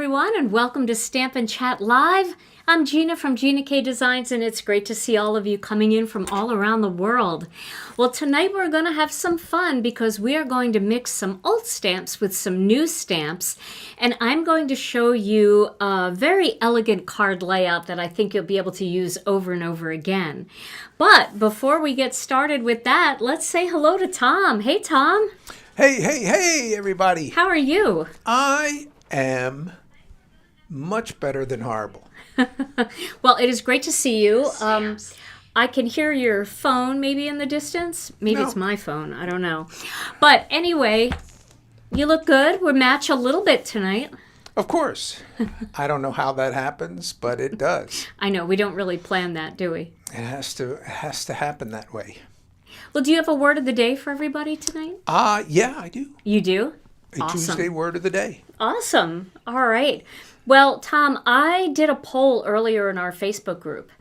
everyone, and welcome to Stampin' Chat Live. I'm Gina from Gina K Designs, and it's great to see all of you coming in from all around the world. Well, tonight we're going to have some fun because we are going to mix some old stamps with some new stamps, and I'm going to show you a very elegant card layout that I think you'll be able to use over and over again. But before we get started with that, let's say hello to Tom. Hey, Tom. Hey, everybody. How are you? I am much better than horrible. Well, it is great to see you. I can hear your phone maybe in the distance. Maybe it's my phone. I don't know. But anyway, you look good. We're match a little bit tonight. Of course. I don't know how that happens, but it does. I know. We don't really plan that, do we? It has to happen that way. Well, do you have a word of the day for everybody tonight? Yeah, I do. You do? A Awesome. Tuesday word of the day. Awesome. All right. Well, Tom, I did a poll earlier in our Facebook group,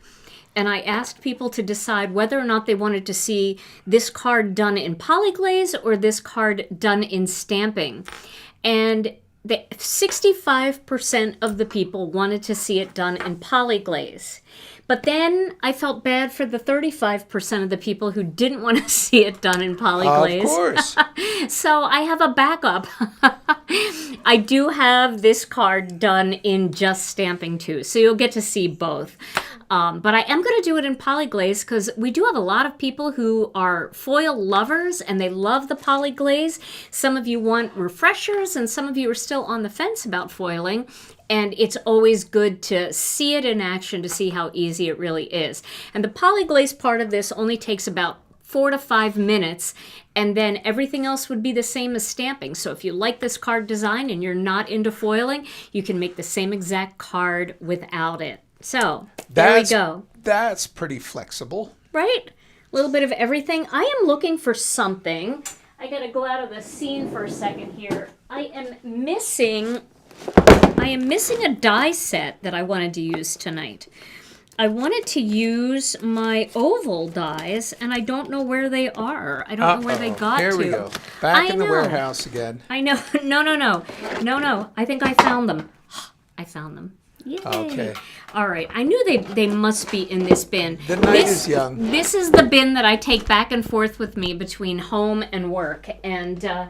and I asked people to decide whether or not they wanted to see this card done in Poly-Glaze or this card done in stamping. And 65% of the people wanted to see it done in Poly-Glaze. But then I felt bad for the 35% of the people who didn't want to see it done in Poly-Glaze. Of course. So I have a backup. I do have this card done in just stamping too, so you'll get to see both. But I am going to do it in Poly-Glaze because we do have a lot of people who are foil lovers and they love the Poly-Glaze. Some of you want refreshers and some of you are still on the fence about foiling. And it's always good to see it in action to see how easy it really is. And the Poly-Glaze part of this only takes about 4 to 5 minutes, and then everything else would be the same as stamping. So if you like this card design and you're not into foiling, you can make the same exact card without it. So there we go. That's pretty flexible. Right? A little bit of everything. I am looking for something. I got to go out of the scene for a second here. I am missing a die set that I wanted to use tonight. I wanted to use my oval dies, and I don't know where they are. I don't know where they got to. Here we go. Back in the warehouse again. I know. No. I think I found them. I found them. Yay. Okay. All right. I knew they must be in this bin. The night is young. This is the bin that I take back and forth with me between home and work. And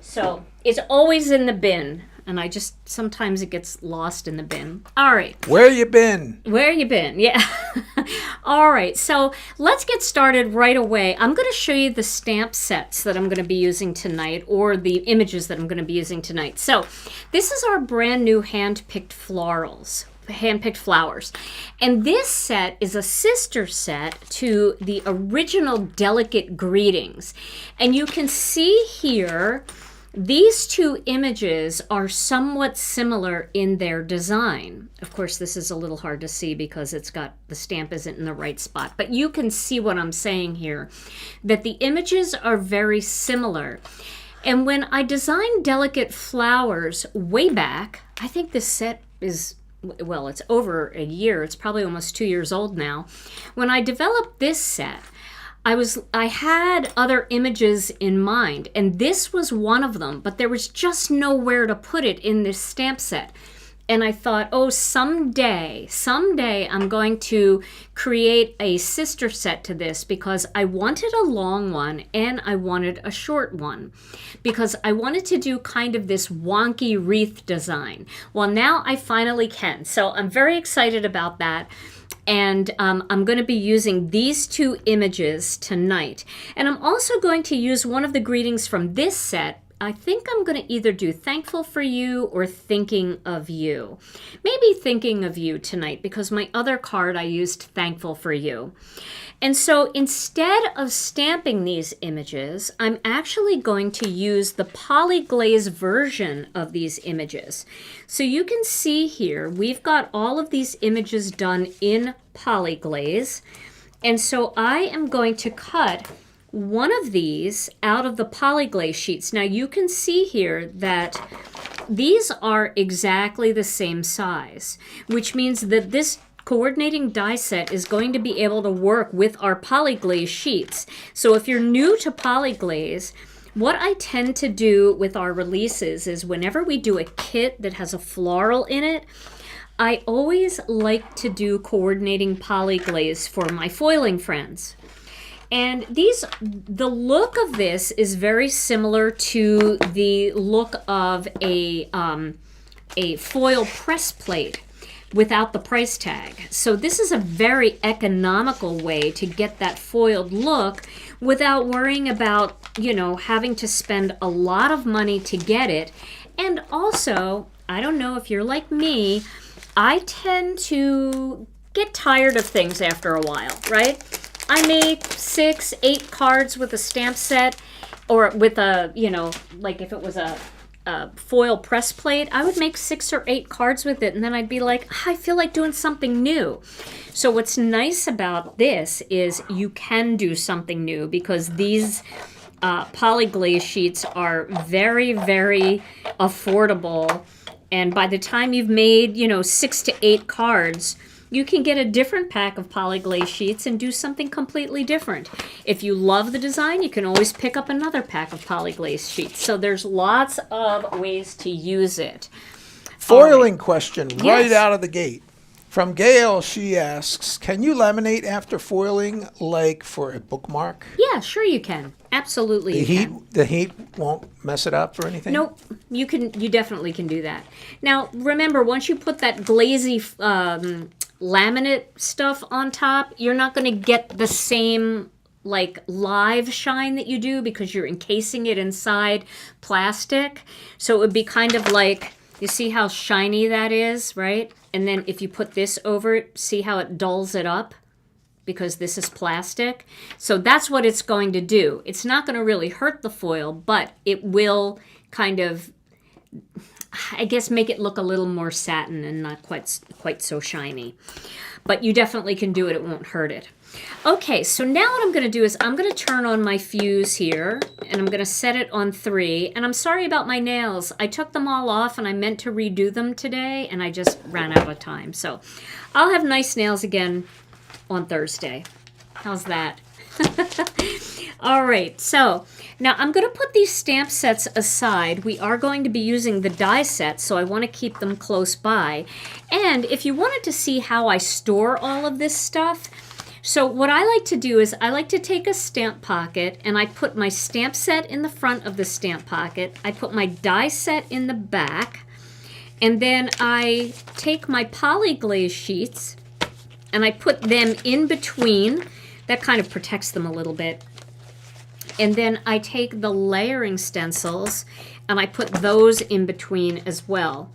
so it's always in the bin. And sometimes it gets lost in the bin. All right. Where you been? Where you been? Yeah. All right. So let's get started right away. I'm going to show you the stamp sets that I'm going to be using tonight, or the images that I'm going to be using tonight. So this is our brand new hand-picked flowers. And this set is a sister set to the original Delicate Greetings. And you can see here, these two images are somewhat similar in their design. Of course, this is a little hard to see because the stamp isn't in the right spot, but you can see what I'm saying here, that the images are very similar. And when I designed Delicate Flowers way back, I think this set is, well, it's over a year. It's probably almost 2 years old now. When I developed this set, I had other images in mind, and this was one of them, but there was just nowhere to put it in this stamp set. And I thought, oh, someday I'm going to create a sister set to this, because I wanted a long one and I wanted a short one, because I wanted to do kind of this wonky wreath design. Well, now I finally can. So I'm very excited about that. And I'm going to be using these two images tonight. And I'm also going to use one of the greetings from this set. I think I'm going to either do Thankful for You or Thinking of You. Maybe Thinking of You tonight, because my other card I used Thankful for You. And so instead of stamping these images, I'm actually going to use the Poly-Glaze version of these images. So you can see here, we've got all of these images done in Poly-Glaze. And so I am going to cut one of these out of the Poly-Glaze sheets. Now you can see here that these are exactly the same size, which means that this coordinating die set is going to be able to work with our Poly-Glaze sheets. So if you're new to Poly-Glaze, what I tend to do with our releases is whenever we do a kit that has a floral in it, I always like to do coordinating polyglaze for my foiling friends. And the look of this is very similar to the look of a foil press plate without the price tag. So this is a very economical way to get that foiled look without worrying about, you know, having to spend a lot of money to get it. And also, I don't know if you're like me, I tend to get tired of things after a while, right? I make 6, 8 cards with a stamp set, or with a, you know, like if it was a foil press plate, I would make 6 or 8 cards with it, and then I'd be like, I feel like doing something new. So what's nice about this is you can do something new, because these Poly-Glaze sheets are very, very affordable. And by the time you've made, you know, 6 to 8 cards, you can get a different pack of Poly-Glaze sheets and do something completely different. If you love the design, you can always pick up another pack of Poly-Glaze sheets. So there's lots of ways to use it. Foiling question right Yes. out of the gate. From Gail, she asks, can you laminate after foiling like for a bookmark? Yeah, sure you can. Absolutely The heat won't mess it up or anything? Nope, you definitely can do that. Now, remember, once you put that glazy laminate stuff on top, you're not going to get the same like live shine that you do, because you're encasing it inside plastic. So it would be kind of like, you see how shiny that is, right? And then if you put this over it, see how it dulls it up? Because this is plastic. So that's what it's going to do. It's not going to really hurt the foil, but it will kind of, I guess, make it look a little more satin and not quite so shiny. But you definitely can do it. It won't hurt it. Okay, so now what I'm going to do is I'm going to turn on my fuse here, and I'm going to set it on 3. And I'm sorry about my nails. I took them all off, and I meant to redo them today, and I just ran out of time. So I'll have nice nails again on Thursday. How's that? All right, so now I'm going to put these stamp sets aside. We are going to be using the die set, so I want to keep them close by. And if you wanted to see how I store all of this stuff, so what I like to do is I like to take a stamp pocket, and I put my stamp set in the front of the stamp pocket. I put my die set in the back, and then I take my Poly-Glaze sheets and I put them in between. That kind of protects them a little bit. And then I take the layering stencils and I put those in between as well.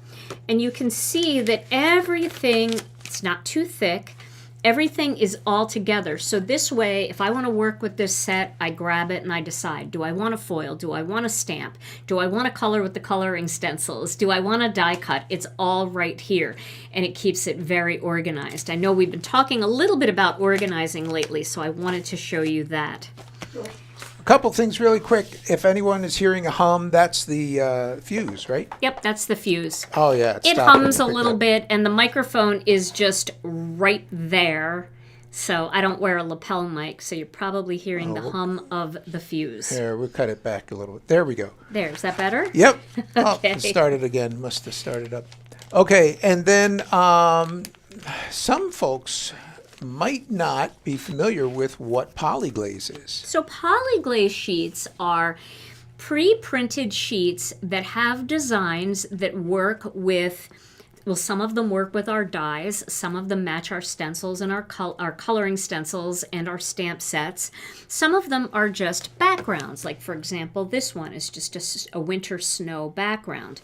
And you can see that everything, it's not too thick, everything is all together. So this way, if I want to work with this set, I grab it and I decide, do I want a foil? Do I want a stamp? Do I want to color with the coloring stencils? Do I want a die cut? It's all right here, and it keeps it very organized. I know we've been talking a little bit about organizing lately, so I wanted to show you that. A couple things really quick. If anyone is hearing a hum, that's the fuse, right? Yep, that's the fuse. Oh, yeah. It hums a little bit, and the microphone is just right there. So I don't wear a lapel mic, so you're probably hearing the hum of the fuse. Here, we'll cut it back a little. There we go. There, is that better? Yep. Okay. Oh, it started again. Must have started up. Okay, and then some folks might not be familiar with what Poly-Glaze is. So Poly-Glaze sheets are pre-printed sheets that have designs that work with, well, some of them work with our dies, some of them match our stencils and our coloring stencils and our stamp sets. Some of them are just backgrounds, like for example, this one is just a winter snow background.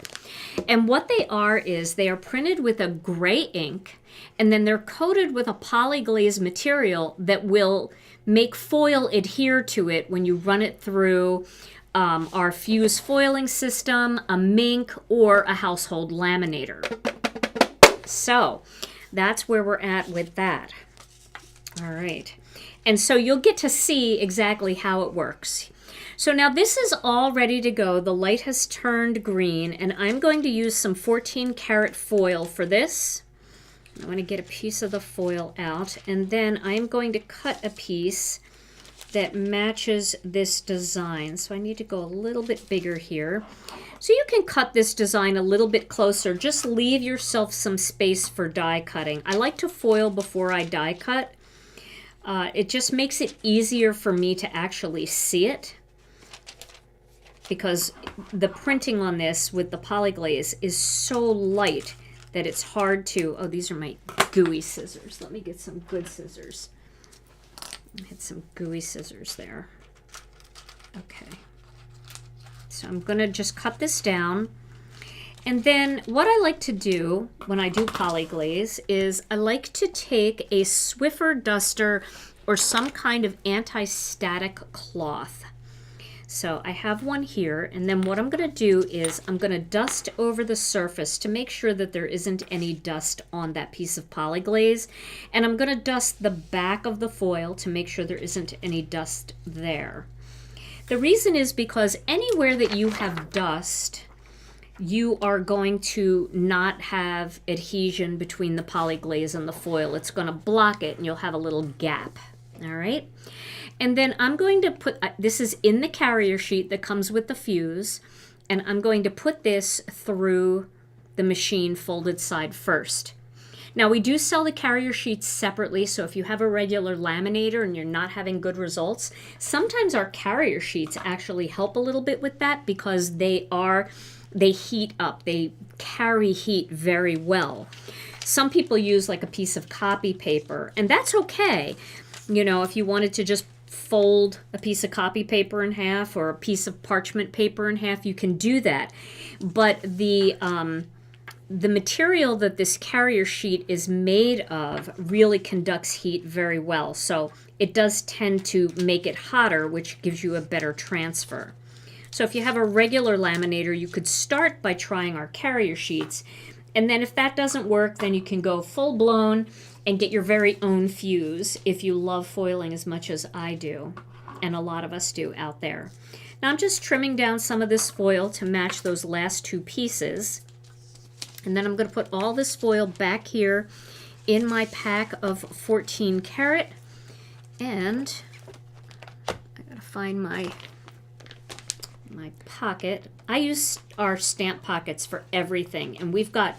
And what they are is they are printed with a gray ink, and then they're coated with a Poly-Glaze material that will make foil adhere to it when you run it through our fuse foiling system, a mink, or a household laminator. So that's where we're at with that. All right. And so you'll get to see exactly how it works. So now this is all ready to go. The light has turned green, and I'm going to use some 14 karat foil for this. I'm going to get a piece of the foil out, and then I'm going to cut a piece that matches this design. So I need to go a little bit bigger here. So you can cut this design a little bit closer. Just leave yourself some space for die cutting. I like to foil before I die cut. It just makes it easier for me to actually see it, because the printing on this with the Poly-Glaze is so light that it's hard to... Oh, these are my gooey scissors. Let me get some good scissors. I had some gooey scissors there. Okay. So I'm going to just cut this down. And then what I like to do when I do Poly-Glaze is I like to take a Swiffer duster or some kind of anti-static cloth. So I have one here, and then what I'm going to do is I'm going to dust over the surface to make sure that there isn't any dust on that piece of Poly-Glaze. And I'm going to dust the back of the foil to make sure there isn't any dust there. The reason is because anywhere that you have dust, you are going to not have adhesion between the Poly-Glaze and the foil. It's going to block it, and you'll have a little gap. All right. And then I'm going to put, this is in the carrier sheet that comes with the fuse, and I'm going to put this through the machine folded side first. Now we do sell the carrier sheets separately, so if you have a regular laminator and you're not having good results, sometimes our carrier sheets actually help a little bit with that because they heat up, they carry heat very well. Some people use like a piece of copy paper, and that's okay. You know, if you wanted to just fold a piece of copy paper in half or a piece of parchment paper in half, you can do that. But the material that this carrier sheet is made of really conducts heat very well. So it does tend to make it hotter, which gives you a better transfer. So if you have a regular laminator, you could start by trying our carrier sheets. And then if that doesn't work, then you can go full blown and get your very own fuse if you love foiling as much as I do, and a lot of us do out there. Now I'm just trimming down some of this foil to match those last two pieces. And then I'm going to put all this foil back here in my pack of 14 karat. And I got to find my pocket. I use our stamp pockets for everything, and we've got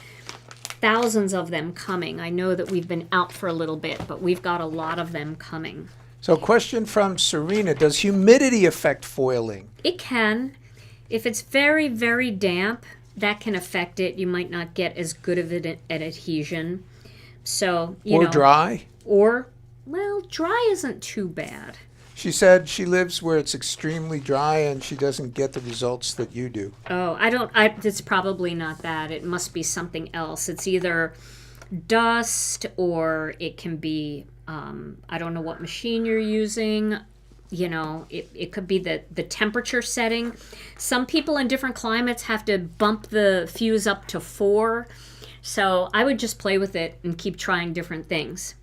thousands of them coming. I know that we've been out for a little bit, but we've got a lot of them coming. So question from Serena, does humidity affect foiling? It can. If it's very, very damp, that can affect it. You might not get as good of an adhesion. So, you know. Or dry? Or, well, dry isn't too bad. She said she lives where it's extremely dry and she doesn't get the results that you do. Oh, it's probably not that. It must be something else. It's either dust or it can be, I don't know what machine you're using. You know, it could be the temperature setting. Some people in different climates have to bump the fuse up to 4. So I would just play with it and keep trying different things.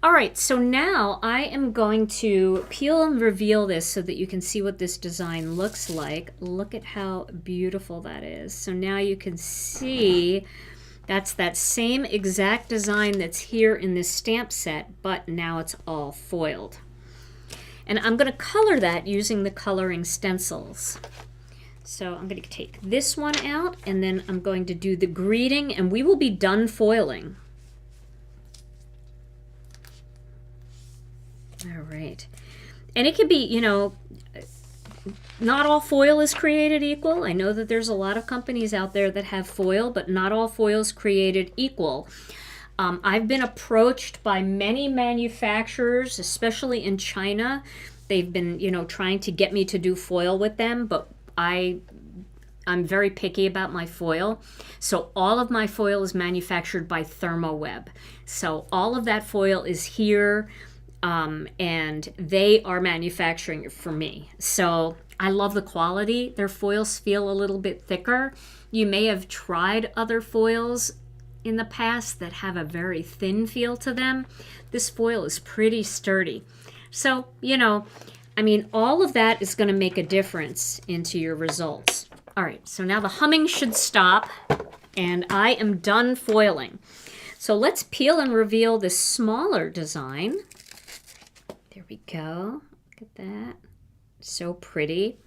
All right, so now I am going to peel and reveal this so that you can see what this design looks like. Look at how beautiful that is. So now you can see that's that same exact design that's here in this stamp set, but now it's all foiled. And I'm going to color that using the coloring stencils. So I'm going to take this one out, and then I'm going to do the greeting, and we will be done foiling. All right. And it can be, you know, not all foil is created equal. I know that there's a lot of companies out there that have foil, but not all foil is created equal. I've been approached by many manufacturers, especially in China. They've been, you know, trying to get me to do foil with them, but I'm very picky about my foil. So all of my foil is manufactured by ThermoWeb. So all of that foil is here. And they are manufacturing it for me. So I love the quality. Their foils feel a little bit thicker. You may have tried other foils in the past that have a very thin feel to them. This foil is pretty sturdy. So, you know, I mean, all of that is going to make a difference into your results. All right, so now the humming should stop, and I am done foiling. So let's peel and reveal this smaller design. There we go. Look at that. So pretty.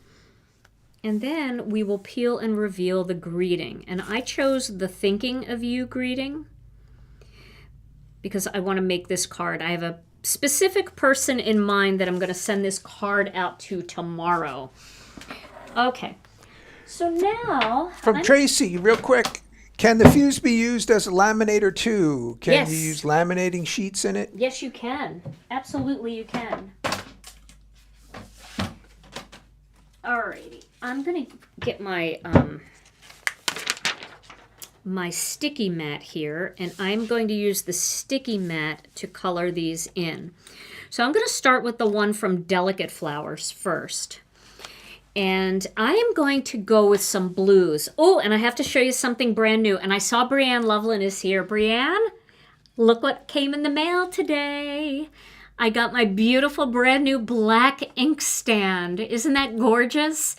And then we will peel and reveal the greeting. And I chose the thinking of you greeting because I want to make this card. I have a specific person in mind that I'm going to send this card out to tomorrow. Okay. So now... From Tracy, real quick, can the fuse be used as a laminator too? Can Yes. you use laminating sheets in it? Yes, you can. Absolutely, you can. Alrighty. I'm going to get my... my sticky mat here, and I'm going to use the sticky mat to color these in. So I'm going to start with the one from Delicate Flowers first. And I am going to go with some blues. Oh, and I have to show you something brand new. And I saw Brianne Loveland is here. Brianne, look what came in the mail today. I got my beautiful brand new black ink stand. Isn't that gorgeous?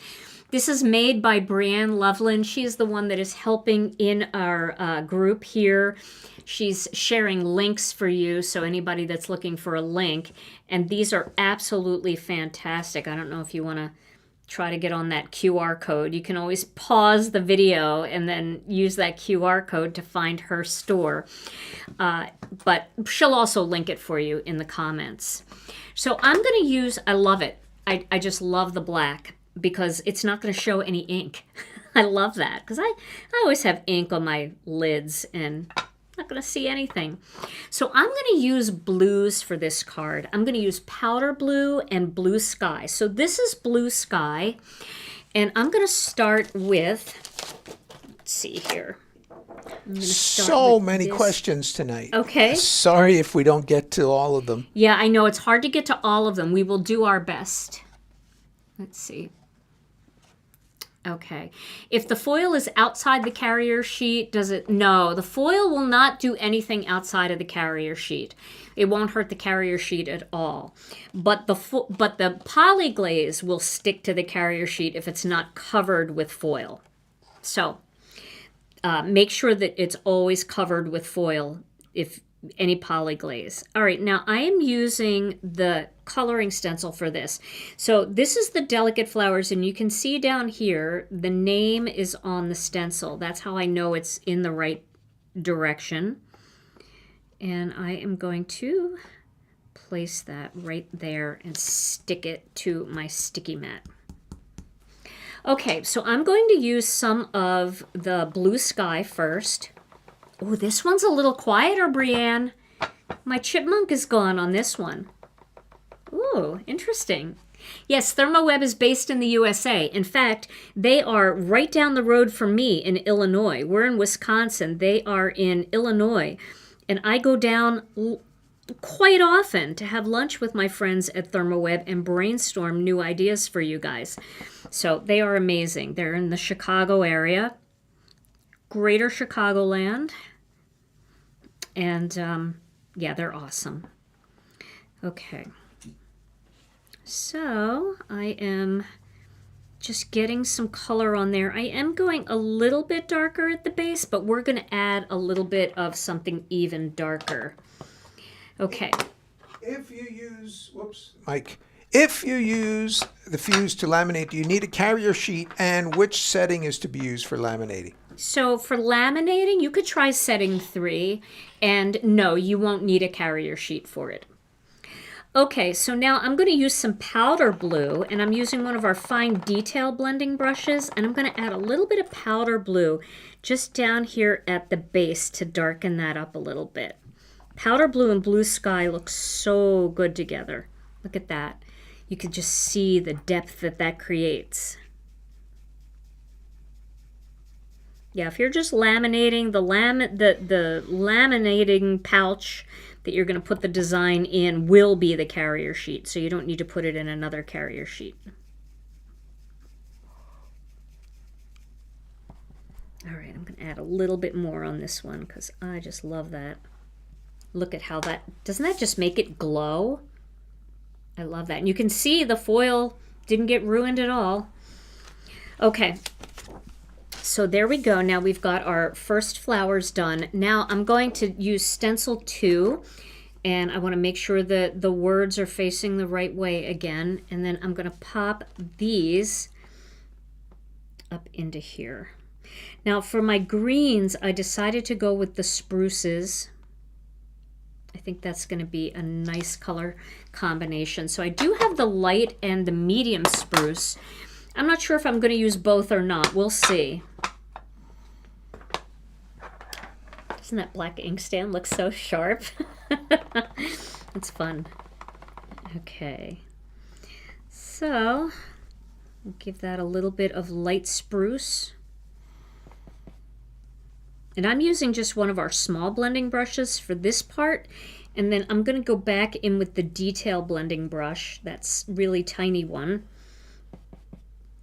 This is made by Brianne Loveland. She is the one that is helping in our group here. She's sharing links for you, so anybody that's looking for a link. And these are absolutely fantastic. I don't know if you want to try to get on that QR code. You can always pause the video and then use that QR code to find her store. But she'll also link it for you in the comments. So I'm going to use, I love it. I just love the black, because it's not going to show any ink. I love that, because I always have ink on my lids and not going to see anything. So I'm going to use blues for this card. I'm going to use powder blue and blue sky. So this is blue sky, and I'm going to start with, let's see here. So many questions tonight. Okay. Sorry if we don't get to all of them. Yeah, I know. It's hard to get to all of them. We will do our best. Let's see. Okay. If the foil is outside the carrier sheet, does it? No, the foil will not do anything outside of the carrier sheet. It won't hurt the carrier sheet at all. But the Poly-Glaze will stick to the carrier sheet if it's not covered with foil. So make sure that it's always covered with foil if any Poly-Glaze. All right, now I am using the coloring stencil for this. So this is the Delicate Flowers, and you can see down here the name is on the stencil. That's how I know it's in the right direction. And I am going to place that right there and stick it to my sticky mat. Okay, so I'm going to use some of the blue sky first. Oh, this one's a little quieter, Brianne. My chipmunk is gone on this one. Ooh, interesting. Yes, ThermoWeb is based in the USA. In fact, they are right down the road from me in Illinois. We're in Wisconsin. They are in Illinois. And I go down quite often to have lunch with my friends at ThermoWeb and brainstorm new ideas for you guys. So they are amazing. They're in the Chicago area. Greater Chicagoland, and yeah, they're awesome. Okay, so I am just getting some color on there. I am going a little bit darker at the base, but we're going to add a little bit of something even darker. Okay. If you use, Mike, if you use the fuse to laminate, do you need a carrier sheet, and which setting is to be used for laminating? So for laminating, you could try setting 3, and no, you won't need a carrier sheet for it. Okay, so now I'm going to use some powder blue, and I'm using one of our fine detail blending brushes, and I'm going to add a little bit of powder blue just down here at the base to darken that up a little bit. Powder blue and blue sky look so good together. Look at that. You can just see the depth that that creates. Yeah, if you're just laminating, the laminating pouch that you're going to put the design in will be the carrier sheet, so you don't need to put it in another carrier sheet. All right, I'm going to add a little bit more on this one because I just love that. Look at how that, doesn't that just make it glow? I love that. And you can see the foil didn't get ruined at all. Okay. So there we go. Now we've got our first flowers done. Now I'm going to use Stencil 2, And I want to make sure that the words are facing the right way again. And then I'm going to pop these up into here. Now for my greens, I decided to go with the spruces. I think that's going to be a nice color combination. So I do have the light and the medium spruce. I'm not sure if I'm going to use both or not. We'll see. Doesn't that black inkstand look so sharp? It's fun. Okay. So we'll give that a little bit of light spruce. And I'm using just one of our small blending brushes for this part. And then I'm going to go back in with the detail blending brush. That's really tiny one.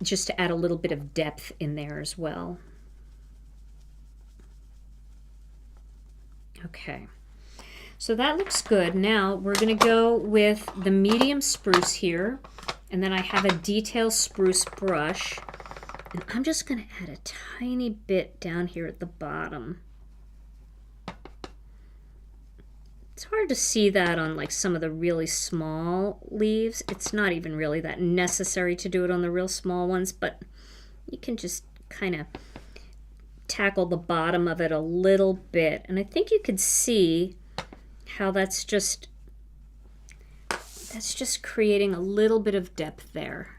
Just to add a little bit of depth in there as well. Okay. So that looks good. Now we're going to go with the medium spruce here. And then I have a detail spruce brush. And I'm just going to add a tiny bit down here at the bottom. It's hard to see that on like some of the really small leaves. It's not even really that necessary to do it on the real small ones, but you can just kind of tackle the bottom of it a little bit. And I think you could see how that's just creating a little bit of depth there.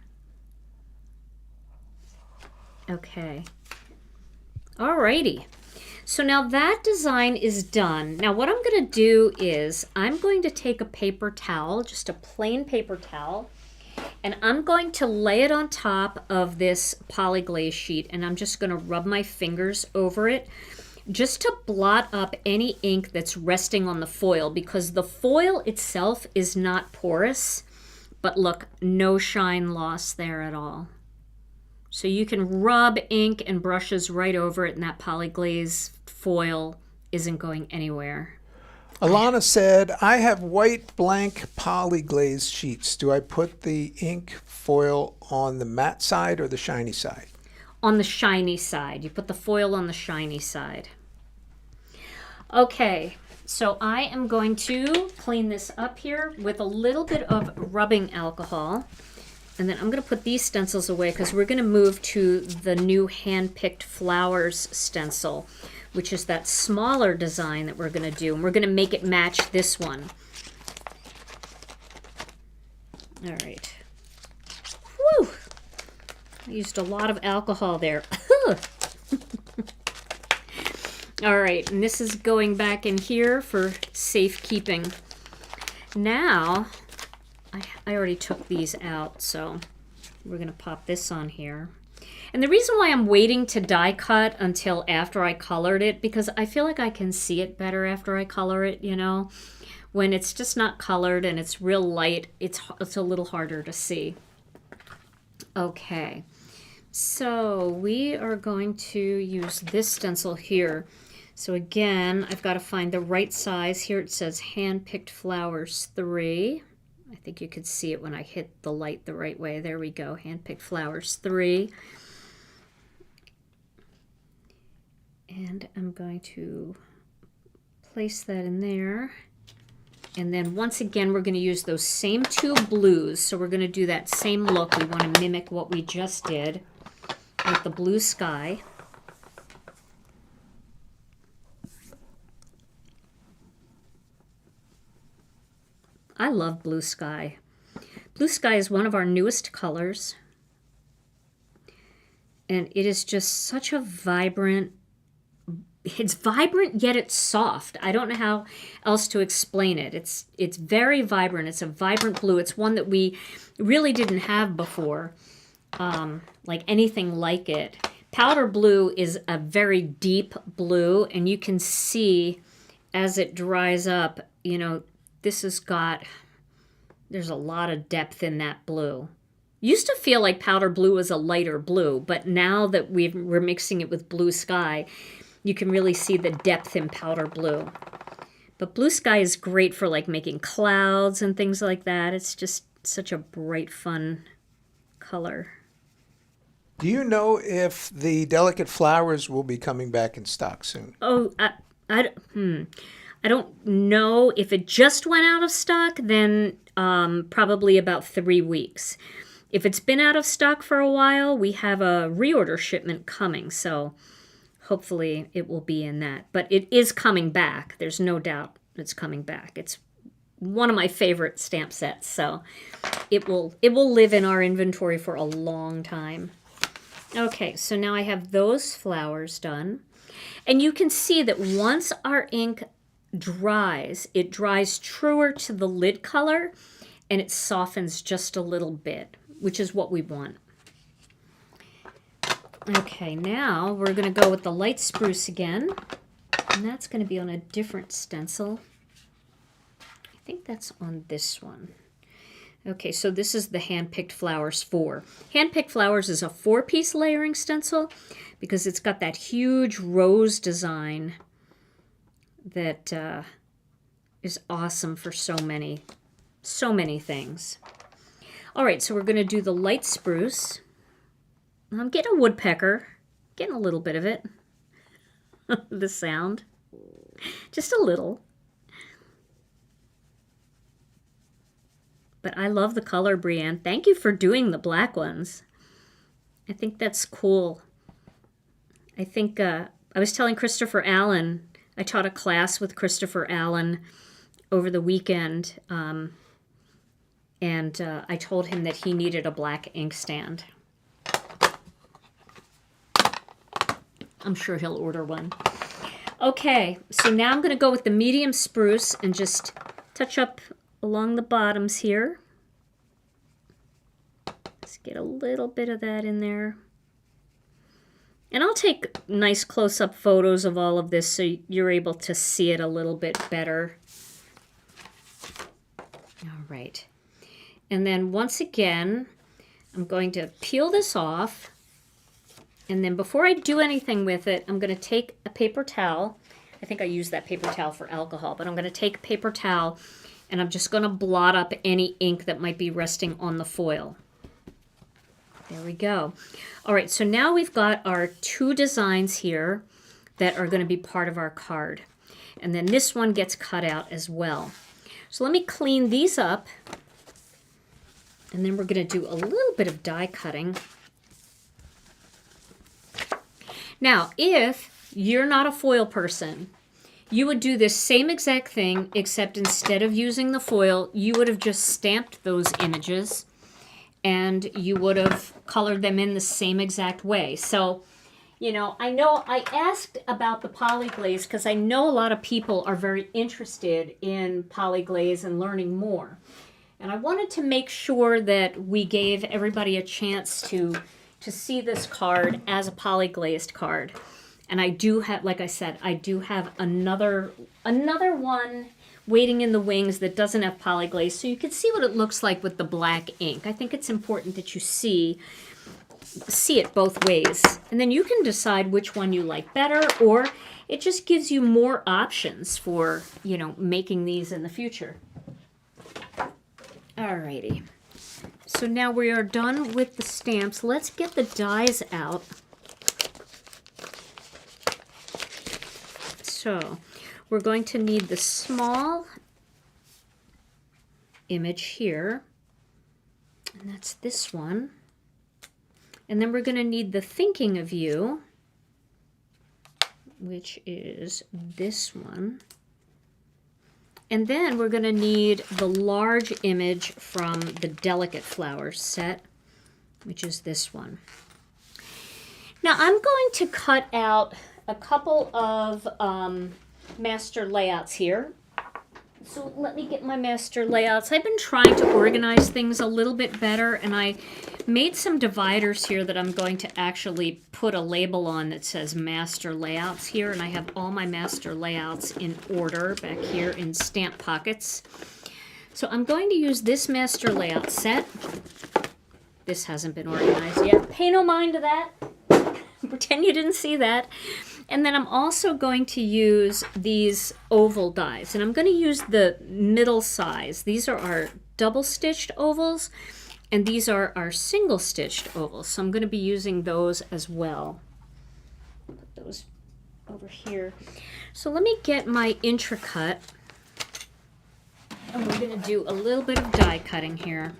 Okay. Alrighty. So now that design is done. Now what I'm going to do is I'm going to take a paper towel, just a plain paper towel, and I'm going to lay it on top of this Poly-Glaze sheet, and I'm just going to rub my fingers over it just to blot up any ink that's resting on the foil, because the foil itself is not porous, but look, no shine loss there at all. So you can rub ink and brushes right over it, and that Poly-Glaze foil isn't going anywhere. Alana said, I have white blank Poly-Glaze sheets. Do I put the ink foil on the matte side or the shiny side? On the shiny side. You put the foil on the shiny side. Okay, so I am going to clean this up here with a little bit of rubbing alcohol. And then I'm going to put these stencils away because we're going to move to the new hand-picked flowers stencil, which is that smaller design that we're going to do. And we're going to make it match this one. All right. Whew! I used a lot of alcohol there. All right, and this is going back in here for safekeeping. Now, I already took these out, so we're going to pop this on here. And the reason why I'm waiting to die cut until after I colored it, because I feel like I can see it better after I color it, you know. When it's just not colored and it's real light, it's a little harder to see. Okay, so we are going to use this stencil here. So again, I've got to find the right size. Here it says Hand-Picked Flowers 3. I think you could see it when I hit the light the right way. There we go, Hand-Picked Flowers 3. And I'm going to place that in there. And then once again, we're going to use those same two blues. So we're going to do that same look. We want to mimic what we just did with the blue sky. I love blue sky. Blue sky is one of our newest colors. And it is just such a vibrant, it's vibrant yet it's soft. I don't know how else to explain it. It's very vibrant. It's a vibrant blue. It's one that we really didn't have before, like anything like it. Powder blue is a very deep blue, and you can see as it dries up, you know, this has got, there's a lot of depth in that blue. Used to feel like powder blue was a lighter blue, but now that we're mixing it with blue sky, you can really see the depth in powder blue. But blue sky is great for like making clouds and things like that. It's just such a bright, fun color. Do you know if the delicate flowers will be coming back in stock soon? Oh, I I don't know if it just went out of stock, then probably about 3 weeks. If it's been out of stock for a while, we have a reorder shipment coming, so hopefully it will be in that. But it is coming back. There's no doubt it's coming back. It's one of my favorite stamp sets, so it will live in our inventory for a long time. Okay, so now I have those flowers done. And you can see that once our ink dries, it dries truer to the lid color and it softens just a little bit, which is what we want. Okay, now we're going to go with the light spruce again, and that's going to be on a different stencil. I think that's on this one. Okay, so this is the Handpicked Flowers 4. Handpicked Flowers is a 4-piece layering stencil because it's got that huge rose design that is awesome for so many things. All right, so we're going to do the light spruce. I'm getting a woodpecker, getting a little bit of it, the sound, just a little. But I love the color, Brienne. Thank you for doing the black ones. I think that's cool. I think I was telling Christopher Allen, I taught a class with Christopher Allen over the weekend, and I told him that he needed a black inkstand. I'm sure he'll order one. Okay, so now I'm going to go with the medium spruce and just touch up along the bottoms here. Let's get a little bit of that in there. And I'll take nice close-up photos of all of this so you're able to see it a little bit better. All right. And then once again, I'm going to peel this off. And then before I do anything with it, I'm going to take a paper towel. I think I used that paper towel for alcohol, but I'm going to take a paper towel and I'm just going to blot up any ink that might be resting on the foil. There we go. All right, so now we've got our 2 designs here that are going to be part of our card. And then this one gets cut out as well. So let me clean these up. And then we're going to do a little bit of die cutting. Now, if you're not a foil person, you would do this same exact thing, except instead of using the foil, you would have just stamped those images and you would have colored them in the same exact way. So, you know I asked about the Poly-Glaze because I know a lot of people are very interested in Poly-Glaze and learning more. And I wanted to make sure that we gave everybody a chance to see this card as a poly-glazed card. And I do have, like I said, I do have another one waiting in the wings that doesn't have poly-glaze, so you can see what it looks like with the black ink. I think it's important that you see it both ways. And then you can decide which one you like better, or it just gives you more options for, you know, making these in the future. Alrighty. So now we are done with the stamps. Let's get the dies out. So we're going to need the small image here, and that's this one. And then we're going to need the Thinking of You, which is this one. And then we're going to need the large image from the Delicate Flowers set, which is this one. Now I'm going to cut out a couple of master layouts here. So let me get my master layouts. I've been trying to organize things a little bit better, and I made some dividers here that I'm going to actually put a label on that says master layouts here, and I have all my master layouts in order back here in stamp pockets. So I'm going to use this master layout set. This hasn't been organized yet. Pay no mind to that. Pretend you didn't see that. And then I'm also going to use these oval dies, and I'm going to use the middle size. These are our double-stitched ovals, and these are our single-stitched ovals. So I'm going to be using those as well. Put those over here. So let me get my intricate. And we're going to do a little bit of die cutting here.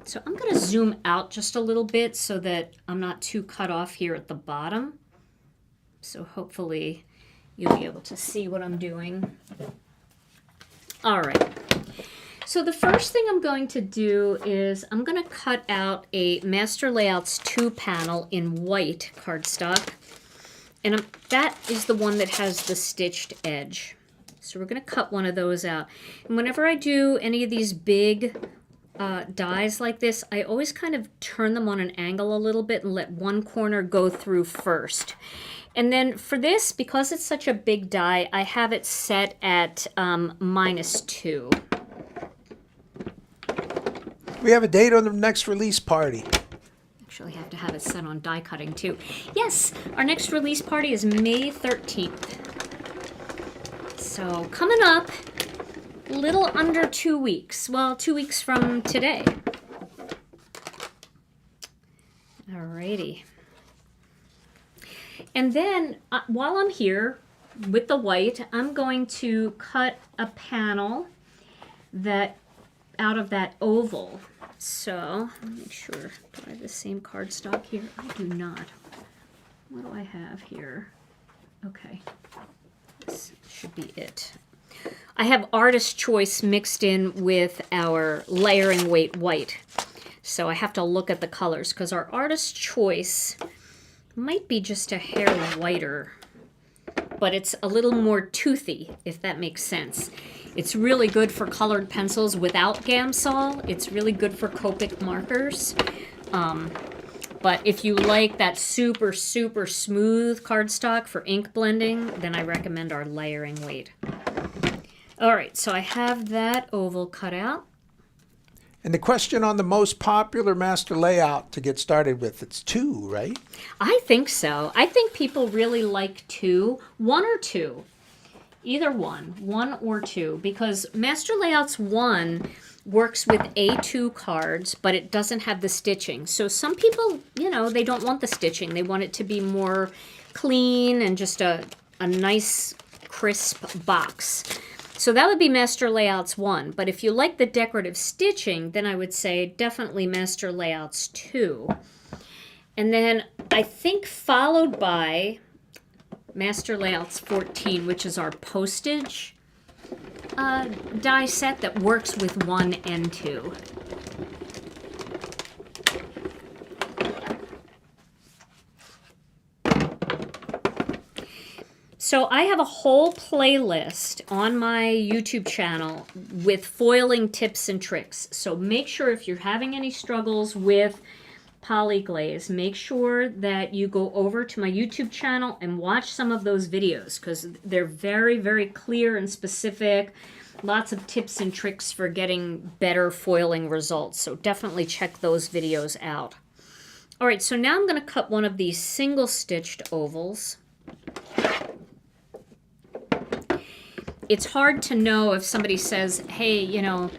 So I'm going to zoom out just a little bit so that I'm not too cut off here at the bottom. So hopefully you'll be able to see what I'm doing. All right. So the first thing I'm going to do is I'm going to cut out a Master Layouts 2 panel in white cardstock. And that is the one that has the stitched edge. So we're going to cut one of those out. And whenever I do any of these big dies like this, I always kind of turn them on an angle a little bit and let one corner go through first. And then for this, because it's such a big die, I have it set at -2. We have a date on the next release party. Actually, I have to have it set on die cutting too. Yes, our next release party is May 13th. So coming up, a little under 2 weeks. Well, 2 weeks from today. Alrighty. And then while I'm here with the white, I'm going to cut a panel that out of that oval. So let me make sure, do I have the same cardstock here? I do not. What do I have here? Okay, this should be it. I have Artist Choice mixed in with our layering weight white. So I have to look at the colors because our Artist Choice might be just a hair whiter, but it's a little more toothy, if that makes sense. It's really good for colored pencils without Gamsol. It's really good for Copic markers. But if you like that super, super smooth cardstock for ink blending, then I recommend our layering weight. All right, so I have that oval cut out. And the question on the most popular master layout to get started with, it's 2, right? I think so. I think people really like 2, 1 or 2. Either one or 2, because Master Layouts 1 works with A2 cards, but it doesn't have the stitching. So some people, you know, they don't want the stitching. They want it to be more clean and just a nice, crisp box. So that would be Master Layouts 1. But if you like the decorative stitching, then I would say definitely Master Layouts 2. And then I think followed by Master Layouts 14, which is our postage die set that works with 1 and 2. So I have a whole playlist on my YouTube channel with foiling tips and tricks. So make sure if you're having any struggles with Poly-Glaze, make sure that you go over to my YouTube channel and watch some of those videos because they're very, very clear and specific. Lots of tips and tricks for getting better foiling results. So definitely check those videos out. All right, so now I'm going to cut one of these single stitched ovals. It's hard to know if somebody says, hey, you know,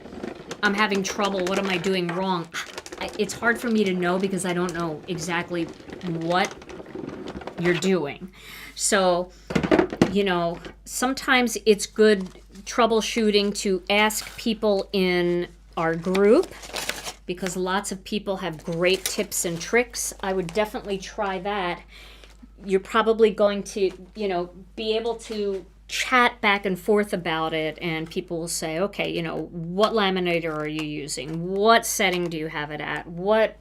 I'm having trouble. What am I doing wrong? It's hard for me to know because I don't know exactly what you're doing. So, you know, sometimes it's good troubleshooting to ask people in our group because lots of people have great tips and tricks. I would definitely try that. You're probably going to, you know, be able to chat back and forth about it, and people will say, okay, you know, what laminator are you using? What setting do you have it at? What,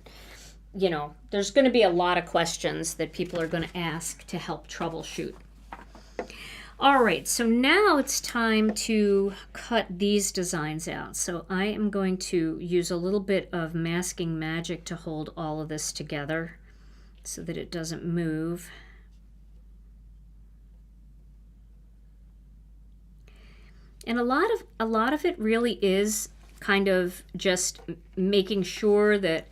you know, there's going to be a lot of questions that people are going to ask to help troubleshoot. All right, so now it's time to cut these designs out. So I am going to use a little bit of masking magic to hold all of this together so that it doesn't move. And a lot of it really is kind of just making sure that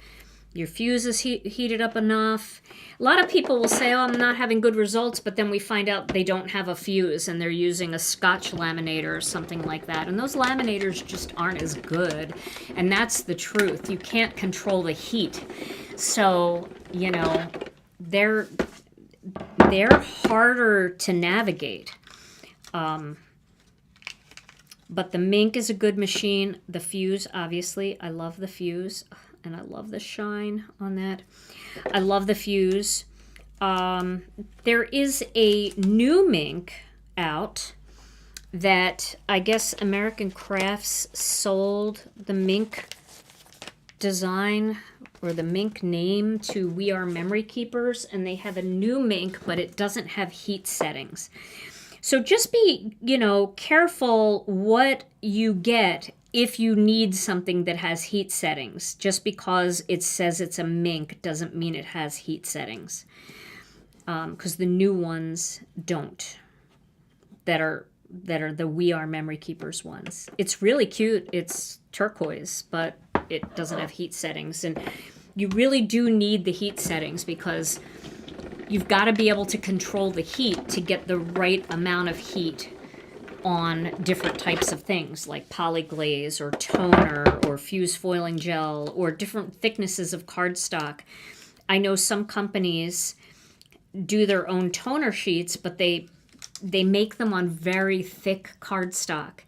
your fuse is heated up enough. A lot of people will say, oh, I'm not having good results, but then we find out they don't have a fuse and they're using a Scotch laminator or something like that. And those laminators just aren't as good. And that's the truth. You can't control the heat. So, you know, they're harder to navigate. But the Mink is a good machine. The Fuse, obviously, I love the Fuse, and I love the shine on that. I love the Fuse. There is a new Mink out that I guess American Crafts sold the Mink design or the Mink name to We Are Memory Keepers, and they have a new Mink, but it doesn't have heat settings. So just be, careful what you get if you need something that has heat settings. Just because it says it's a Mink doesn't mean it has heat settings. Because the new ones don't. That are the We Are Memory Keepers ones. It's really cute. It's turquoise, but it doesn't have heat settings. And you really do need the heat settings because you've got to be able to control the heat to get the right amount of heat on different types of things like Poly-Glaze or toner or fuse foiling gel or different thicknesses of cardstock. I know some companies do their own toner sheets, but they make them on very thick cardstock.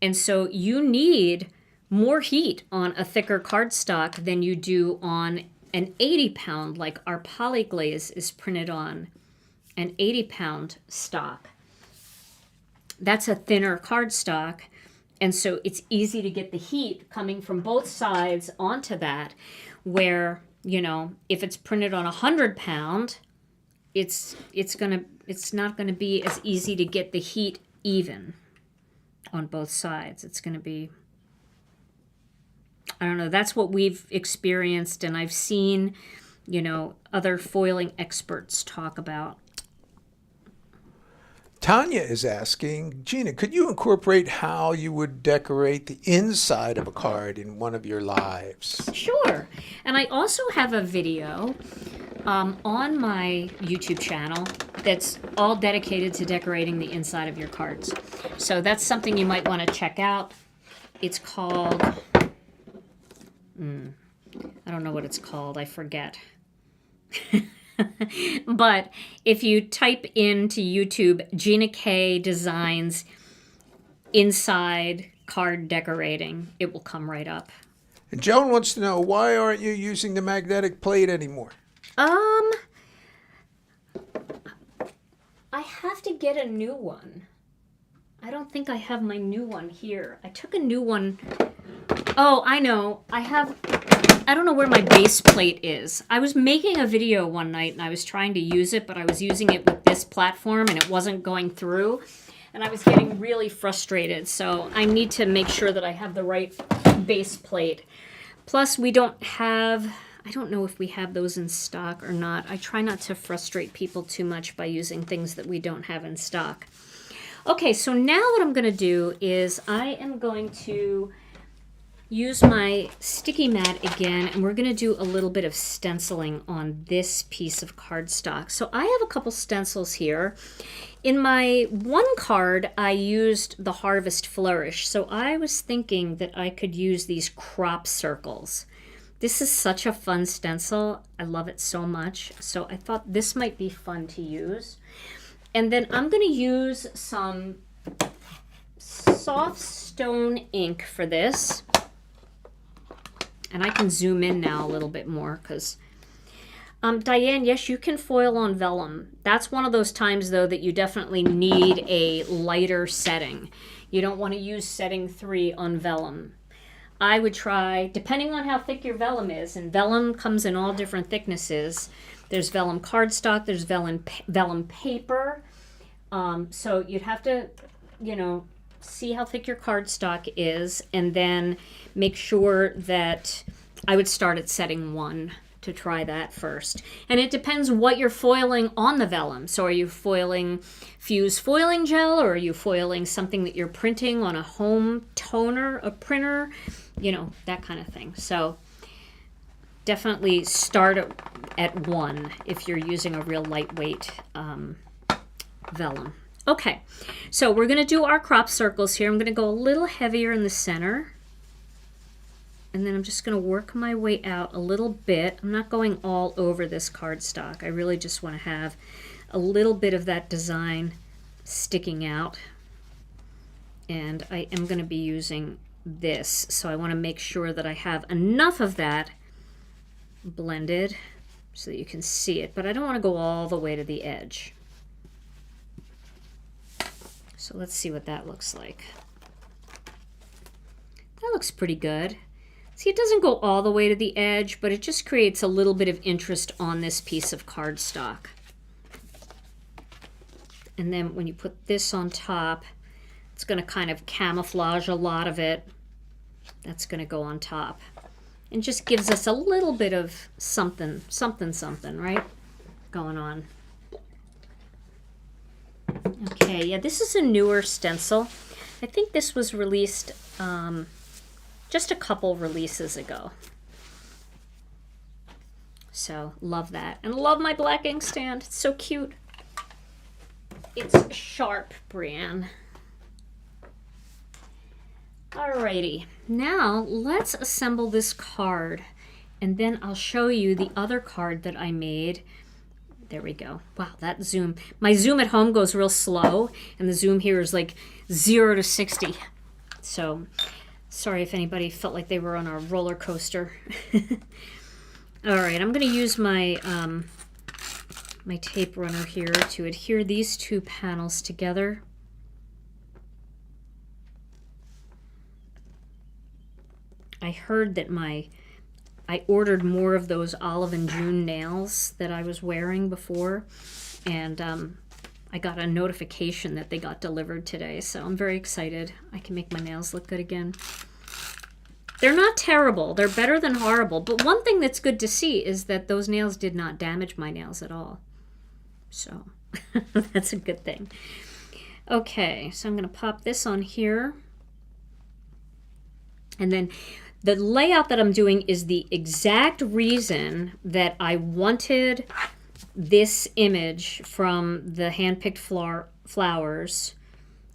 And so you need more heat on a thicker cardstock than you do on an 80-pound, like our Poly-Glaze is printed on an 80-pound stock. That's a thinner cardstock, and so it's easy to get the heat coming from both sides onto that, where, if it's printed on a 100-pound, it's not gonna be as easy to get the heat even on both sides. It's gonna be, I don't know, that's what we've experienced, and I've seen, other foiling experts talk about. Tanya is asking, Gina, could you incorporate how you would decorate the inside of a card in one of your lives? Sure. And I also have a video on my YouTube channel that's all dedicated to decorating the inside of your cards. So that's something you might want to check out. It's called... I don't know what it's called. I forget. But if you type into YouTube, Gina K Designs Inside Card Decorating, it will come right up. And Joan wants to know, why aren't you using the magnetic plate anymore? I have to get a new one. I don't think I have my new one here. I took a new one. Oh, I know. I don't know where my base plate is. I was making a video one night and I was trying to use it, but I was using it with this platform and it wasn't going through. And I was getting really frustrated. So I need to make sure that I have the right base plate. Plus, we don't have... I don't know if we have those in stock or not. I try not to frustrate people too much by using things that we don't have in stock. Okay, so now what I'm going to do is I am going to use my sticky mat again, and we're going to do a little bit of stenciling on this piece of cardstock. So I have a couple stencils here. In my one card, I used the Harvest Flourish. So I was thinking that I could use these crop circles. This is such a fun stencil. I love it so much. So I thought this might be fun to use. And then I'm going to use some soft stone ink for this. And I can zoom in now a little bit more because... Diane, yes, you can foil on vellum. That's one of those times, though, that you definitely need a lighter setting. You don't want to use setting 3 on vellum. I would try, depending on how thick your vellum is, and vellum comes in all different thicknesses. There's vellum cardstock, there's vellum paper. So you'd have to, see how thick your cardstock is, and then make sure that I would start at setting 1 to try that first. And it depends what you're foiling on the vellum. So are you foiling fuse foiling gel, or are you foiling something that you're printing on a home toner, a printer, that kind of thing. So definitely start at 1 if you're using a real lightweight vellum. Okay, so we're going to do our crop circles here. I'm going to go a little heavier in the center. And then I'm just going to work my way out a little bit. I'm not going all over this cardstock. I really just want to have a little bit of that design sticking out. And I am going to be using this, so I want to make sure that I have enough of that blended so that you can see it, but I don't want to go all the way to the edge. So let's see what that looks like. That looks pretty good. See, it doesn't go all the way to the edge, but it just creates a little bit of interest on this piece of cardstock. And then when you put this on top, it's going to kind of camouflage a lot of it. That's going to go on top. And just gives us a little bit of something, right? Going on. Okay, yeah, this is a newer stencil. I think this was released just a couple releases ago. So, love that. And love my black ink stand. It's so cute. It's Sharp brand. Alrighty, now let's assemble this card, and then I'll show you the other card that I made. There we go. Wow, that zoom. My zoom at home goes real slow, and the zoom here is like 0 to 60. So, sorry if anybody felt like they were on a roller coaster. Alright, I'm going to use my, my tape runner here to adhere these two panels together. I heard that I ordered more of those Olive and June nails that I was wearing before, and I got a notification that they got delivered today, so I'm very excited. I can make my nails look good again. They're not terrible. They're better than horrible, but one thing that's good to see is that those nails did not damage my nails at all. So that's a good thing. Okay, so I'm going to pop this on here, and then the layout that I'm doing is the exact reason that I wanted this image from the hand-picked flowers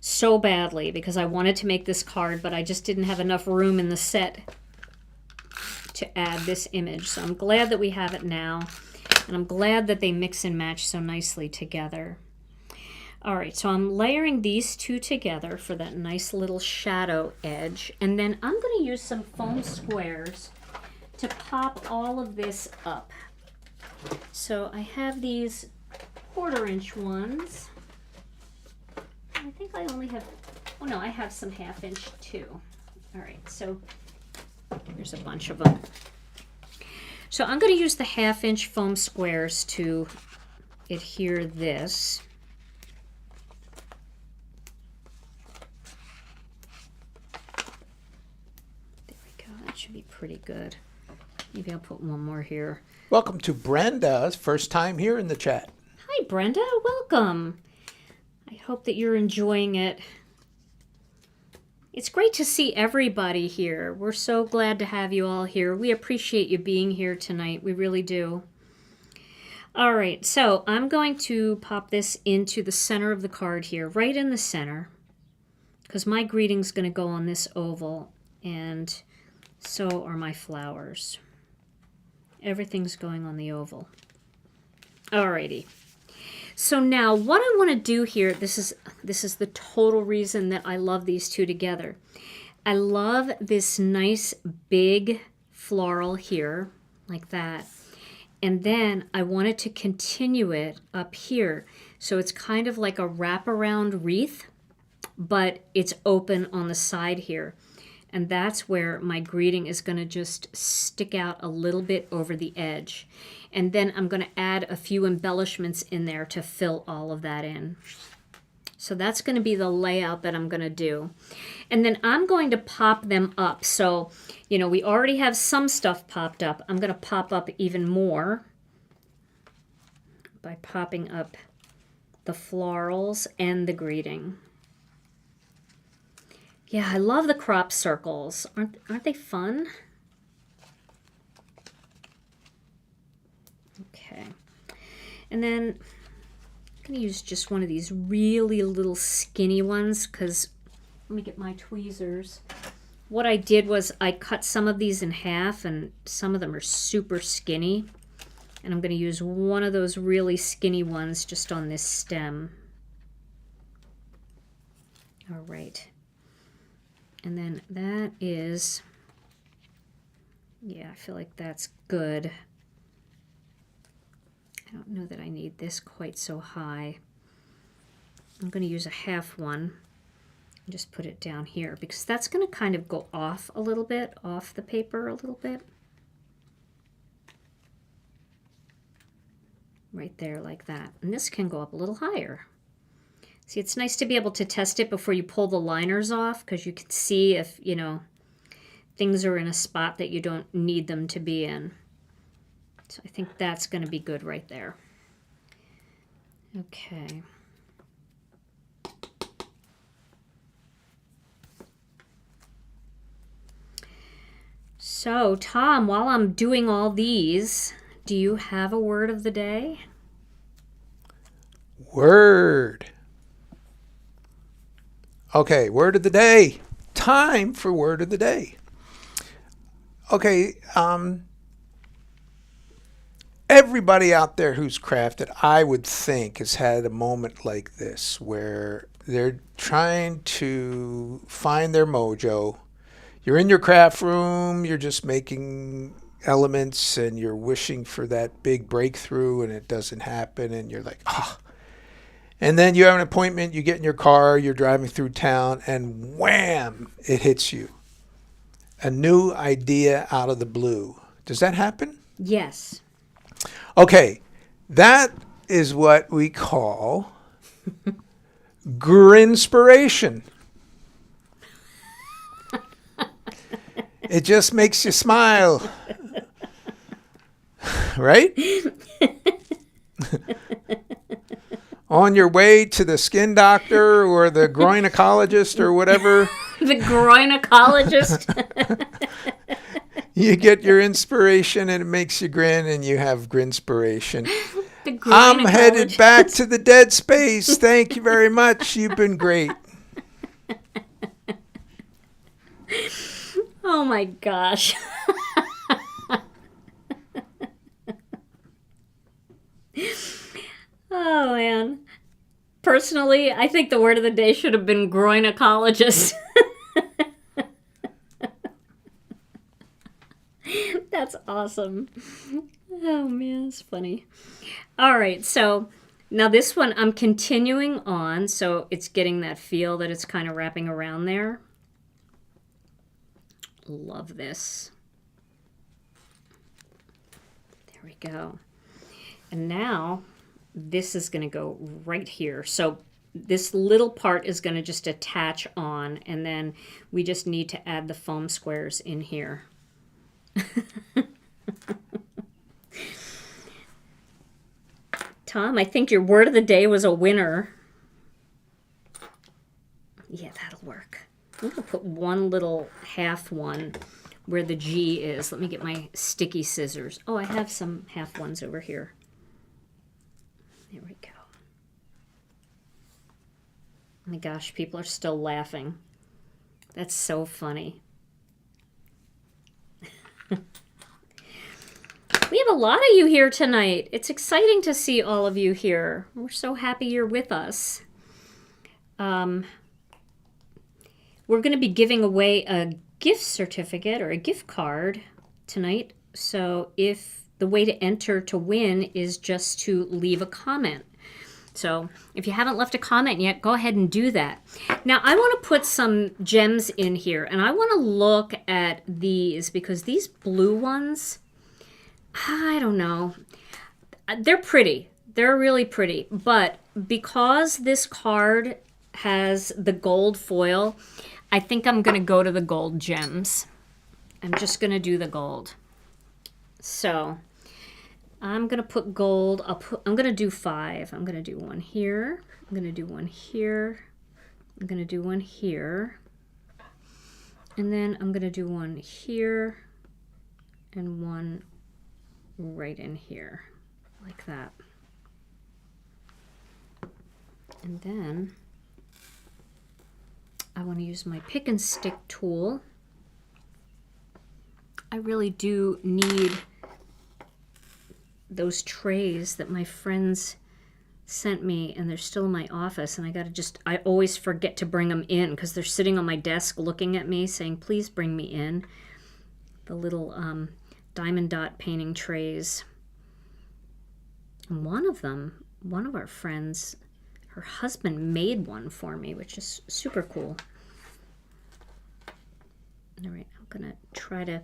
so badly, because I wanted to make this card, but I just didn't have enough room in the set to add this image. So I'm glad that we have it now, and I'm glad that they mix and match so nicely together. All right, so I'm layering these two together for that nice little shadow edge, and then I'm going to use some foam squares to pop all of this up. So I have these 1/4-inch ones. I think I only have, oh no, I have some 1/2 inch too. All right, so here's a bunch of them. So I'm going to use the 1/2 inch foam squares to adhere this. Should be pretty good. Maybe I'll put one more here. Welcome to Brenda's first time here in the chat. Hi, Brenda. Welcome. I hope that you're enjoying it. It's great to see everybody here. We're so glad to have you all here. We appreciate you being here tonight. We really do. All right, so I'm going to pop this into the center of the card here, right in the center, because my greeting's going to go on this oval, and so are my flowers. Everything's going on the oval. Alrighty. So now what I want to do here, this is the total reason that I love these two together. I love this nice big floral here, like that. And then I wanted to continue it up here. So it's kind of like a wraparound wreath, but it's open on the side here. And that's where my greeting is going to just stick out a little bit over the edge. And then I'm going to add a few embellishments in there to fill all of that in. So that's going to be the layout that I'm going to do. And then I'm going to pop them up. So, you know, we already have some stuff popped up. I'm going to pop up even more by popping up the florals and the greeting. Yeah, I love the crop circles. Aren't they fun? Okay. And then I'm going to use just one of these really little skinny ones, because let me get my tweezers. What I did was I cut some of these in half, and some of them are super skinny. And I'm going to use one of those really skinny ones just on this stem. All right. And then that is, yeah, I feel like that's good. I don't know that I need this quite so high. I'm going to use a half one and just put it down here because that's going to kind of go off a little bit, off the paper a little bit. Right there like that. And this can go up a little higher. See, it's nice to be able to test it before you pull the liners off because you can see if, you know, things are in a spot that you don't need them to be in. So I think that's going to be good right there. Okay. So, Tom, while I'm doing all these, do you have a word of the day? Word. Okay, word of the day. Time for word of the day. Okay, everybody out there who's crafted, I would think, has had a moment like this where they're trying to find their mojo. You're in your craft room, you're just making elements and you're wishing for that big breakthrough and it doesn't happen and you're like, ah. And then you have an appointment, you get in your car, you're driving through town, and wham, it hits you. A new idea out of the blue. Does that happen? Yes. Okay, that is what we call grinspiration. It just makes you smile. Right? On your way to the skin doctor or the groinecologist or whatever. The groinecologist. You get your inspiration and it makes you grin and you have grinspiration. I'm headed back to the dead space. Thank you very much. You've been great. Oh my gosh. Oh man. Personally, I think the word of the day should have been groinecologist. That's awesome. Oh man, it's funny. All right, so now this one I'm continuing on, so it's getting that feel that it's kind of wrapping around there. Love this. There we go. And now this is going to go right here. So this little part is going to just attach on, and then we just need to add the foam squares in here. Tom, I think your word of the day was a winner. Yeah, that'll work. I'm going to put one little half one where the G is. Let me get my sticky scissors. Oh, I have some half ones over here. There we go. Oh my gosh, people are still laughing. That's so funny. We have a lot of you here tonight. It's exciting to see all of you here. We're so happy you're with us. We're going to be giving away a gift certificate or a gift card tonight. So if the way to enter to win is just to leave a comment. So if you haven't left a comment yet, go ahead and do that. Now I want to put some gems in here, and I want to look at these because these blue ones, I don't know. They're pretty. They're really pretty. But because this card has the gold foil, I think I'm going to go to the gold gems. I'm just going to do the gold. So I'm going to put gold. I'm going to do 5. I'm going to do one here. I'm going to do one here. I'm going to do one here. And then I'm going to do one here and one right in here, like that. And then I want to use my pick and stick tool. I really do need those trays that my friends sent me, and they're still in my office, and I always forget to bring them in because they're sitting on my desk looking at me saying, please bring me in. The little diamond dot painting trays. And one of our friends, her husband made one for me, which is super cool. All right, I'm gonna try to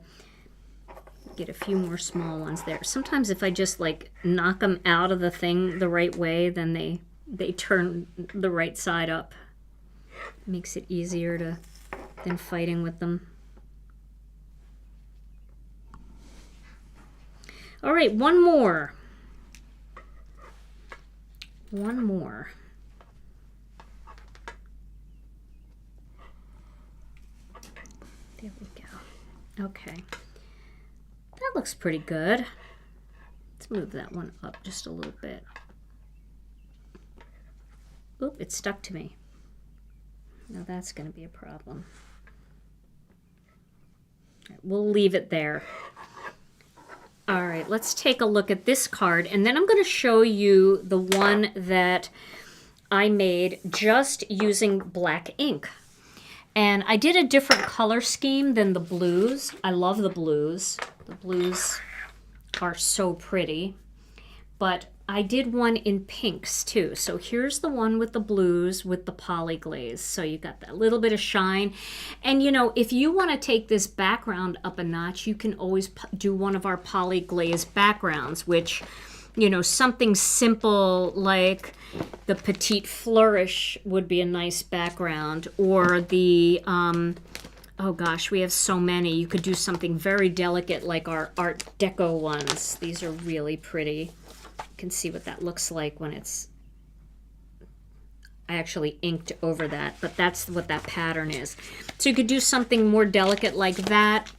get a few more small ones there. Sometimes if I just like knock them out of the thing the right way, then they turn the right side up. Makes it easier than fighting with them. All right, one more. One more. There we go. Okay. That looks pretty good. Let's move that one up just a little bit. Oop, it stuck to me. Now that's going to be a problem. All right, we'll leave it there. All right, let's take a look at this card, and then I'm going to show you the one that I made just using black ink. And I did a different color scheme than the blues. I love the blues. The blues are so pretty. But I did one in pinks too. So here's the one with the blues with the Poly-Glaze. So you got that little bit of shine. And you know, if you want to take this background up a notch, you can always do one of our Poly-Glaze backgrounds, which, you know, something simple like the Petite Flourish would be a nice background, or the, oh gosh, we have so many. You could do something very delicate like our Art Deco ones. These are really pretty. You can see what that looks like when it's, I actually inked over that, but that's what that pattern is. So you could do something more delicate like that,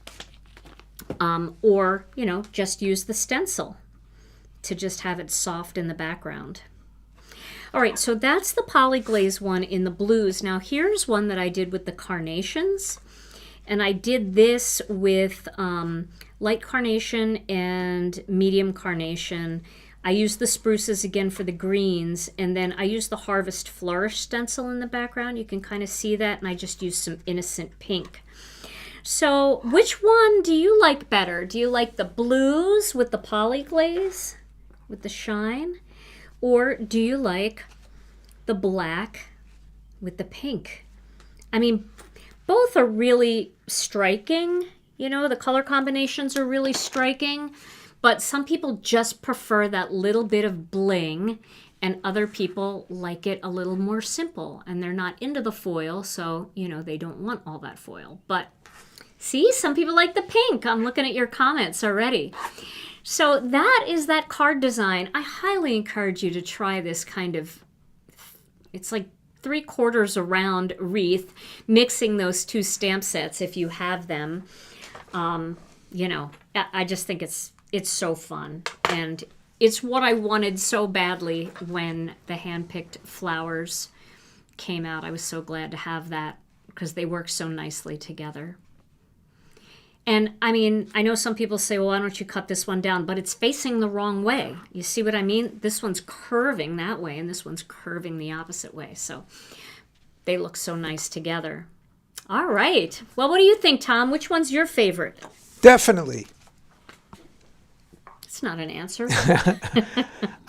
or, you know, just use the stencil to just have it soft in the background. All right, so that's the Poly-Glaze one in the blues. Now here's one that I did with the carnations, and I did this with light carnation and medium carnation. I used the spruces again for the greens, and then I used the Harvest Flourish stencil in the background. You can kind of see that, and I just used some innocent pink. So which one do you like better? Do you like the blues with the Poly-Glaze, with the shine? Or do you like the black with the pink? I mean, both are really striking. You know, the color combinations are really striking. But some people just prefer that little bit of bling, and other people like it a little more simple, and they're not into the foil, so, you know, they don't want all that foil. But see, some people like the pink. I'm looking at your comments already. So that is that card design. I highly encourage you to try this kind of, it's like 3/4 around wreath, mixing those two stamp sets if you have them. You know, I just think it's so fun, and it's what I wanted so badly when the hand-picked flowers came out. I was so glad to have that because they work so nicely together. And I mean, I know some people say, well, why don't you cut this one down? But it's facing the wrong way. You see what I mean? This one's curving that way, and this one's curving the opposite way. So they look so nice together. All right. Well, what do you think, Tom? Which one's your favorite? Definitely. It's not an answer. Yeah,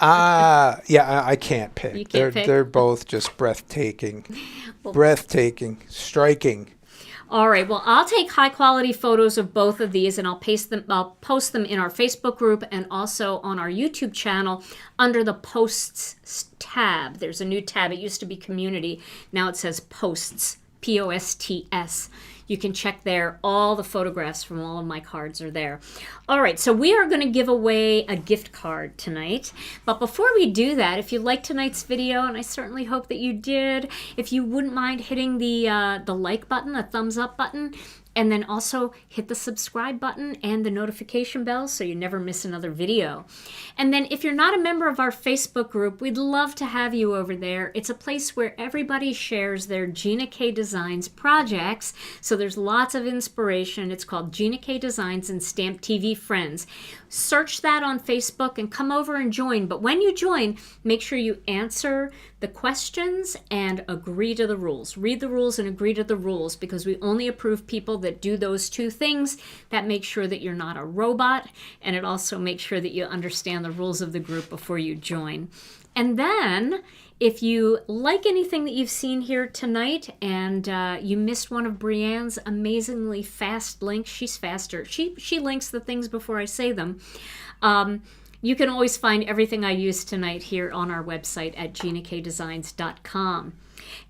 I can't pick. You can't pick? They're both just breathtaking. Breathtaking, striking. All right. Well, I'll take high quality photos of both of these, and I'll post them in our Facebook group and also on our YouTube channel under the posts tab. There's a new tab. It used to be community. Now it says posts, P-O-S-T-S. You can check there. All the photographs from all of my cards are there. All right, so we are going to give away a gift card tonight. But before we do that, if you liked tonight's video, and I certainly hope that you did, if you wouldn't mind hitting the like button, a thumbs up button, And then also hit the subscribe button and the notification bell so you never miss another video. And then if you're not a member of our Facebook group, we'd love to have you over there. It's a place where everybody shares their Gina K Designs projects. So there's lots of inspiration. It's called Gina K Designs and Stamp TV Friends. Search that on Facebook and come over and join. But when you join, make sure you answer the questions and agree to the rules. Read the rules and agree to the rules, because we only approve people that do those two things. That makes sure that you're not a robot, and it also makes sure that you understand the rules of the group before you join. And then if you like anything that you've seen here tonight and you missed one of Brianne's amazingly fast links, she's faster. She links the things before I say them. You can always find everything I used tonight here on our website at ginakdesigns.com.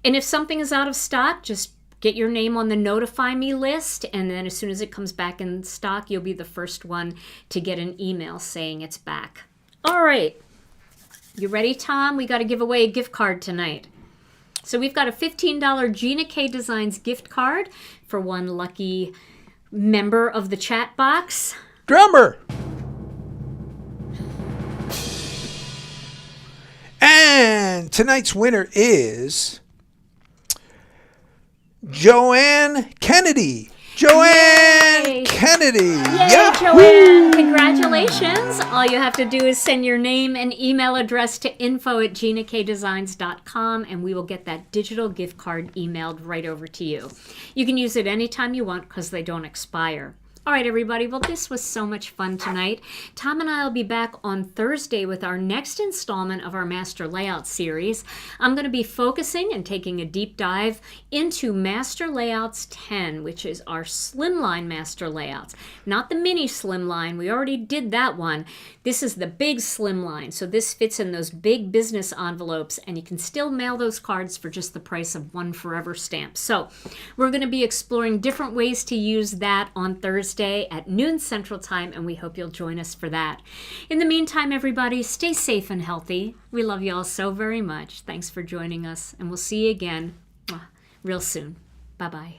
And if something is out of stock, just get your name on the notify me list, and then as soon as it comes back in stock, you'll be the first one to get an email saying it's back. All right. You ready, Tom? We got to give away a gift card tonight. So we've got a $15 Gina K Designs gift card for one lucky member of the chat box. Drummer! And tonight's winner is Joanne Kennedy. Joanne Yay. Kennedy. Yay, Yahoo! Joanne! Congratulations. All you have to do is send your name and email address to info@ginakdesigns.com, and we will get that digital gift card emailed right over to you. You can use it anytime you want because they don't expire. All right, everybody. Well, this was so much fun tonight. Tom and I will be back on Thursday with our next installment of our Master Layout series. I'm going to be focusing and taking a deep dive into Master Layouts 10, which is our slimline Master Layouts. Not the mini slimline. We already did that one. This is the big slimline. So this fits in those big business envelopes, and you can still mail those cards for just the price of one forever stamp. So we're going to be exploring different ways to use that on Thursday at noon Central Time, and we hope you'll join us for that. In the meantime, everybody, stay safe and healthy. We love you all so very much. Thanks for joining us, and we'll see you again real soon. Bye-bye.